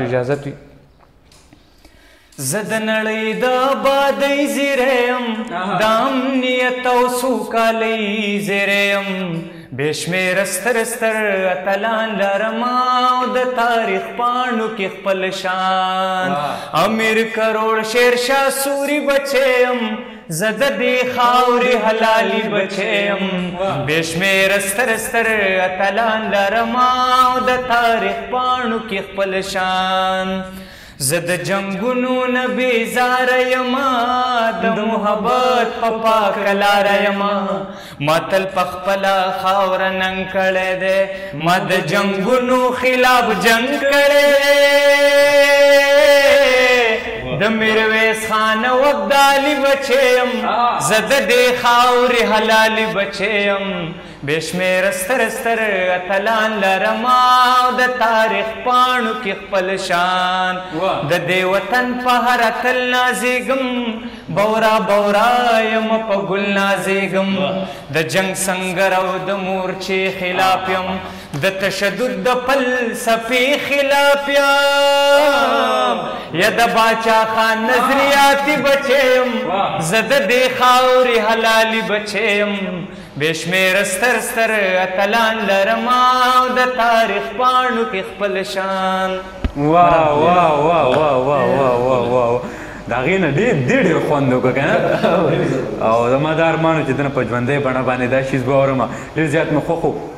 اجازت وي زه د نړۍ د آبادۍ زیری یم د امنیت او سوکالۍ زیری یم بې شمېره ستر ستر اتلان لرم او د تاریخ پاڼو کې خپل شان امیر کروړ شیرشاه سوري بچی یم زه د دې خاورې حلالي بچی یم بې شمېره ستر ستر اتلان لرم او د تاریخ پاڼو کې خپل شان زه د جنګونو نه بېزاره یمه د محبت په پاکه لاره یمه ما تل په خپله خاوره ننګ کړی دی ما د جنګونو خلاف جنګ کړی د میرویس خان وګدالي بچی یم زه د دې خاورې حلالي بچی یم بې شمېره ستر ستر اتلان لرم او د تاریخ پاڼو کې خپل شان د دې وطن په هر اتل نازېږم بورا بورا یم په ګل نازېږم د جنګ سنګر او د مورچې خلاف یم د تشدد د فلسفې خلاف یم یا د باچا خان نظریاتي بچی یم زه د دې خاورې حلالي بچی یم بې شمېره ستر ستر اتلان لرم او د تاریخ پاڼو کې خپل شان واه واه واه واه واه واه واه واه د هغې نه ډېر خوند وکړه که نه او زما دا ارمان و چې دنه په ژوندۍ بڼه باندې دا شیز به اورم ډېر زیات مې خوښ و